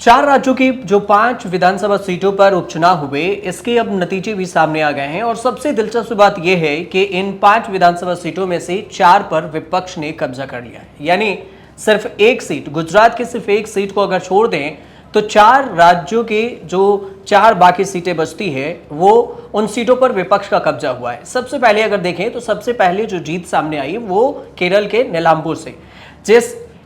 चार राज्यों की जो 5 विधानसभा सीटों पर उपचुनाव हुए, इसके अब नतीजे भी सामने आ गए हैं और सबसे दिलचस्प बात यह है कि इन 5 विधानसभा सीटों में से 4 पर विपक्ष ने कब्जा कर लिया है। यानी सिर्फ एक सीट, गुजरात की सिर्फ एक सीट को अगर छोड़ दें तो 4 राज्यों के जो 4 बाकी सीटें बचती है वो उन सीटों पर विपक्ष का कब्जा हुआ है। सबसे पहले अगर देखें तो सबसे पहले जो जीत सामने आई वो केरल के नीलांबूर से,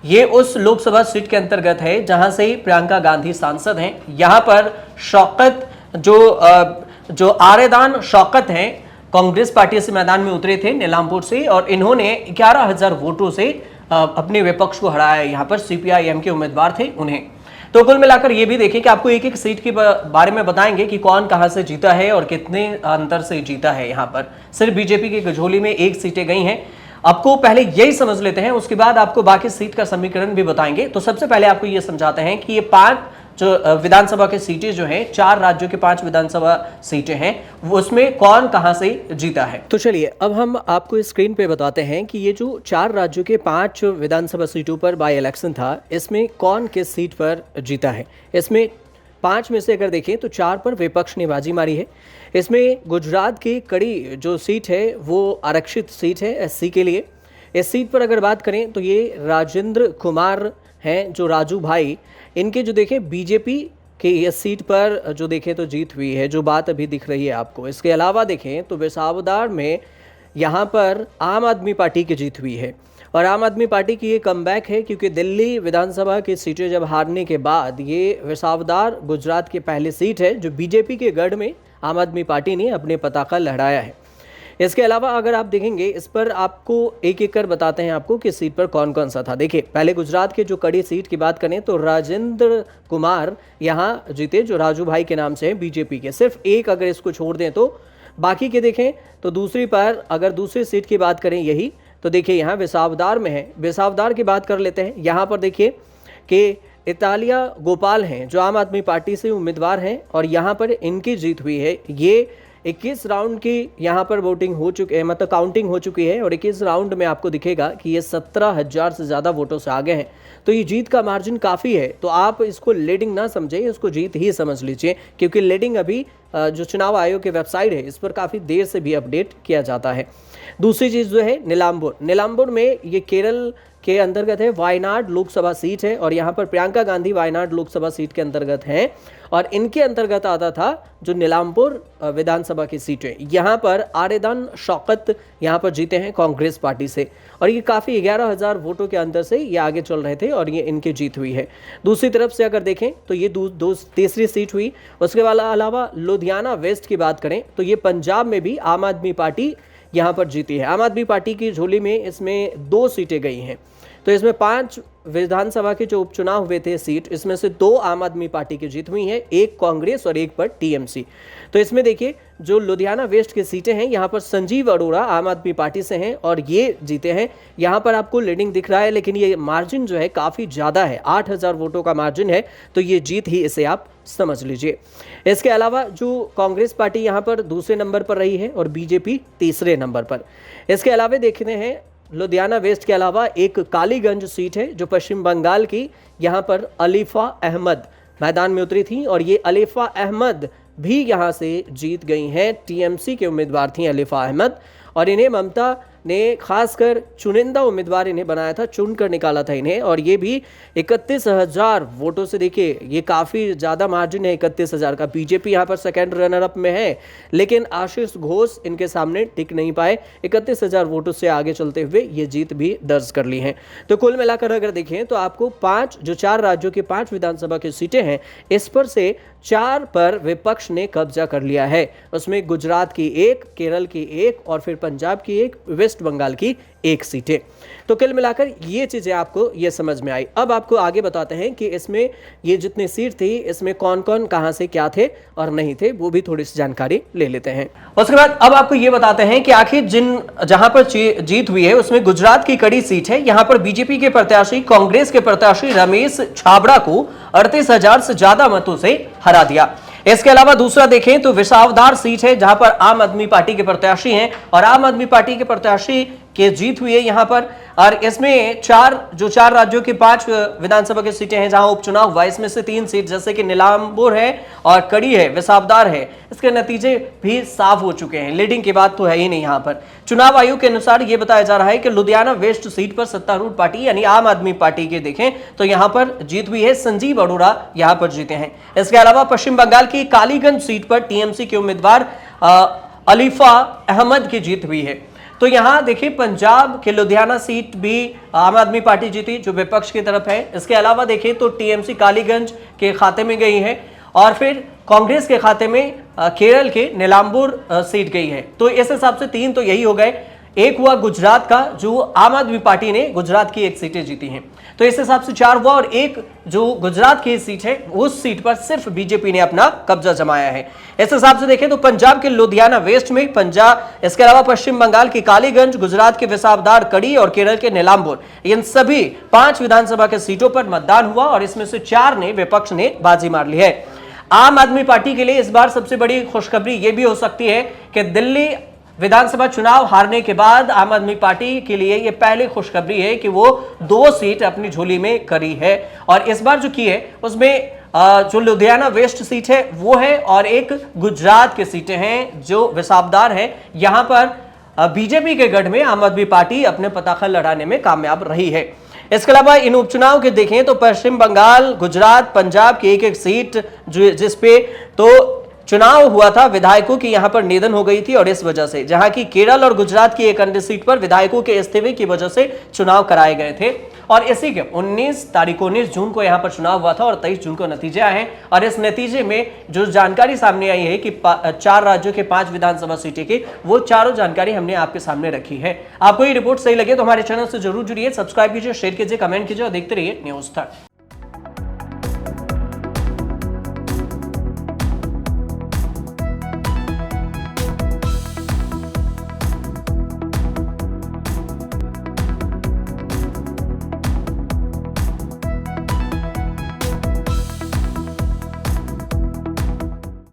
ये उस लोकसभा सीट के अंतर्गत है जहां से प्रियंका गांधी सांसद हैं। यहां पर शौकत जो आरेदान शौकत हैं, कांग्रेस पार्टी से मैदान में उतरे थे नीलांबूर से और इन्होंने 11,000 वोटों से अपने विपक्ष को हराया। यहां पर सीपीआईएम के उम्मीदवार थे उन्हें। तो कुल मिलाकर ये भी देखें कि आपको एक एक सीट के बारे में बताएंगे कि कौन कहां से जीता है और कितने अंतर से जीता है। यहां पर सिर्फ बीजेपी की गझोली में 1 सीटें गई हैं। आपको पहले यही समझ लेते हैं, उसके बाद आपको बाकी सीट का समीकरण भी बताएंगे। तो सबसे पहले आपको यह समझाते हैं कि ये 5 जो विधानसभा की सीटें जो हैं, 4 राज्यों के 5 विधानसभा सीटें हैं, उसमें कौन कहां से जीता है। तो चलिए अब हम आपको स्क्रीन पे बताते हैं कि ये जो 4 राज्यों के 5 विधानसभा सीटों पर बाई इलेक्शन था, इसमें कौन किस सीट पर जीता है। इसमें 5 में से अगर देखें तो 4 पर विपक्ष ने बाजी मारी है। इसमें गुजरात की कड़ी जो सीट है वो आरक्षित सीट है एससी के लिए। इस सीट पर अगर बात करें तो ये राजेंद्र कुमार हैं, जो राजू भाई, इनके जो देखें बीजेपी के इस सीट पर जो देखें तो जीत हुई है, जो बात अभी दिख रही है आपको। इसके अलावा देखें तो विसावदार में यहाँ पर आम आदमी पार्टी की जीत हुई है और आम आदमी पार्टी की ये कमबैक है, क्योंकि दिल्ली विधानसभा की सीटें जब हारने के बाद ये विसावदार गुजरात की पहली सीट है जो बीजेपी के गढ़ में आम आदमी पार्टी ने अपने पताका लहराया है। इसके अलावा अगर आप देखेंगे, इस पर आपको एक एक कर बताते हैं आपको कि सीट पर कौन कौन सा था। देखिए पहले गुजरात के जो कड़ी सीट की बात करें तो राजेंद्र कुमार यहाँ जीते, जो राजू भाई के नाम से हैं बीजेपी के। सिर्फ एक अगर इसको छोड़ दें तो बाकी के देखें तो दूसरी पर अगर दूसरी सीट की बात करें यही, तो देखिए यहाँ विसावदार में है। विसावदार की बात कर लेते हैं। यहाँ पर देखिए कि इतालिया गोपाल हैं जो आम आदमी पार्टी से उम्मीदवार हैं और यहाँ पर इनकी जीत हुई है। ये 21 राउंड की यहाँ पर वोटिंग हो चुकी है, मतलब काउंटिंग हो चुकी है और 21 राउंड में आपको दिखेगा कि ये 17,000 से ज़्यादा वोटों से आगे हैं। तो ये जीत का मार्जिन काफ़ी है। तो आप इसको लीडिंग ना समझें, इसको जीत ही समझ लीजिए, क्योंकि लीडिंग अभी जो चुनाव आयोग की वेबसाइट है इस पर काफ़ी देर से भी अपडेट किया जाता है। दूसरी चीज़ जो है नीलांबूर में ये केरल के अंतर्गत है, वायनाड लोकसभा सीट है और यहाँ पर प्रियंका गांधी वायनाड लोकसभा सीट के अंतर्गत हैं और इनके अंतर्गत आता था जो नीलांबूर विधानसभा की सीटें। यहाँ पर आरेदान शौकत यहाँ पर जीते हैं कांग्रेस पार्टी से और ये काफ़ी 11,000 वोटों के अंतर से ये आगे चल रहे थे और ये इनकी जीत हुई है। दूसरी तरफ से अगर देखें तो ये तीसरी सीट हुई। उसके अलावा लुधियाना वेस्ट की बात करें तो ये पंजाब में भी आम आदमी पार्टी यहाँ पर जीती है। आम आदमी पार्टी की झोली में इसमें 2 सीटें गई हैं। तो इसमें 5 विधानसभा के जो उपचुनाव हुए थे सीट, इसमें से 2 आम आदमी पार्टी की जीत हुई हैं, 1 कांग्रेस और 1 पर टीएमसी। तो इसमें देखिए जो लुधियाना वेस्ट की सीटें हैं यहाँ पर संजीव अरोड़ा आम आदमी पार्टी से हैं और ये जीते हैं। यहाँ पर आपको लीडिंग दिख रहा है, लेकिन ये मार्जिन जो है काफ़ी ज़्यादा है, 8,000 वोटों का मार्जिन है। तो ये जीत ही इसे आप समझ लीजिए। इसके अलावा जो कांग्रेस पार्टी यहाँ पर दूसरे नंबर पर रही है और बीजेपी तीसरे नंबर पर। इसके अलावा देखते हैं लुधियाना वेस्ट के अलावा एक कालीगंज सीट है जो पश्चिम बंगाल की, यहाँ पर अलीफा अहमद मैदान में उतरी थी और ये अलीफा अहमद भी यहाँ से जीत गई हैं। टीएमसी के उम्मीदवार थी अलीफा अहमद और इन्हें ममता ने खासकर चुनिंदा उम्मीदवार इन्हें बनाया था, चुनकर निकाला था इन्हें और ये भी 31,000 वोटों से, देखिए ये काफ़ी ज़्यादा मार्जिन है 31,000 का। बीजेपी यहाँ पर सेकेंड रनर अप में है, लेकिन आशीष घोष इनके सामने टिक नहीं पाए। 31,000 वोटों से आगे चलते हुए ये जीत भी दर्ज कर ली हैं। तो कुल मिलाकर अगर देखें तो आपको 4 राज्यों की 5 विधानसभा की सीटें हैं, इस पर से 4 पर विपक्ष ने कब्जा कर लिया है। उसमें गुजरात की 1, केरल की 1 और फिर पंजाब की 1, वेस्ट बंगाल की 1 सीटें। तो कुल मिलाकर ये चीजें आपको ये समझ में आई। अब आपको आगे बताते हैं कि इसमें ये जितनी सीट थी इसमें कौन कौन कहां से क्या थे और नहीं थे, वो भी थोड़ी सी जानकारी ले लेते हैं। उसके बाद अब आपको ये बताते हैं कि आखिर जहां पर जीत हुई है उसमें गुजरात की कड़ी सीट है। यहां पर बीजेपी के प्रत्याशी कांग्रेस के प्रत्याशी रमेश छाबड़ा को 38,000 से ज्यादा मतों से हरा दिया। इसके अलावा दूसरा देखें तो विसावदार सीट है जहां पर आम आदमी पार्टी के प्रत्याशी हैं और आम आदमी पार्टी के प्रत्याशी की जीत हुई है यहाँ पर। और इसमें चार राज्यों के 5 विधानसभा की सीटें हैं जहां उपचुनाव हुआ, इसमें से 3 सीट जैसे कि नीलांबुर है और कड़ी है, विसावदार है, इसके नतीजे भी साफ हो चुके हैं। लीडिंग की बात तो है ही नहीं यहाँ पर। चुनाव आयोग के अनुसार यह बताया जा रहा है कि लुधियाना वेस्ट सीट पर सत्तारूढ़ पार्टी यानी आम आदमी पार्टी के देखें तो यहां पर जीत हुई है, संजीव अरोड़ा यहां पर जीते हैं। इसके अलावा पश्चिम बंगाल की कालीगंज सीट पर टीएमसी के उम्मीदवार अलीफा अहमद की जीत हुई है। तो यहां देखिए पंजाब के लुधियाना सीट भी आम आदमी पार्टी जीती जो विपक्ष की तरफ है। इसके अलावा देखिए तो टीएमसी कालीगंज के खाते में गई है और फिर कांग्रेस के खाते में केरल के नीलांबुर सीट गई है। तो इस हिसाब से 3 तो यही हो गए। एक हुआ गुजरात का जो आम आदमी पार्टी ने गुजरात की 1 सीटें जीती हैं, तो इस हिसाब से 4 हुआ। और एक जो गुजरात की सीट है उस सीट पर सिर्फ बीजेपी ने अपना कब्जा जमाया है। इस हिसाब से देखें तो पंजाब के लुधियाना वेस्ट में पंजाब, इसके अलावा पश्चिम बंगाल की कालीगंज, गुजरात के विसावदार, कड़ी और केरल के नीलांबुर, इन सभी 5 विधानसभा के सीटों पर मतदान हुआ और इसमें से 4 ने विपक्ष ने बाजी मार ली है। आम आदमी पार्टी के लिए इस बार सबसे बड़ी खुशखबरी यह भी हो सकती है कि दिल्ली विधानसभा चुनाव हारने के बाद आम आदमी पार्टी के लिए यह पहली खुशखबरी है कि वो 2 सीट अपनी झोली में करी है। और इस बार जो की है उसमें जो लुधियाना वेस्ट सीट है वो है और एक गुजरात की सीटें हैं जो विसावदार है। यहां पर बीजेपी के गढ़ में आम आदमी पार्टी अपने पताखा लड़ाने में कामयाब रही है। इसके अलावा इन उपचुनाव के देखें तो पश्चिम बंगाल, गुजरात, पंजाब की एक सीट जिसपे तो चुनाव हुआ था, विधायकों की यहां पर निधन हो गई थी और इस वजह से, जहां की केरल और गुजरात की एक अन्य सीट पर विधायकों के इस्तीफे की वजह से चुनाव कराए गए थे। और इसी के 19 जून को यहां पर चुनाव हुआ था और 23 जून को नतीजे आए हैं। और इस नतीजे में जो जानकारी सामने आई है कि 4 राज्यों के 5 विधानसभा सीटें की, वो चारों जानकारी हमने आपके सामने रखी है। आपको ये रिपोर्ट सही लगे तो हमारे चैनल से जरूर जुड़िए, सब्सक्राइब कीजिए, शेयर कीजिए, कमेंट कीजिए और देखते रहिए न्यूज़ तक।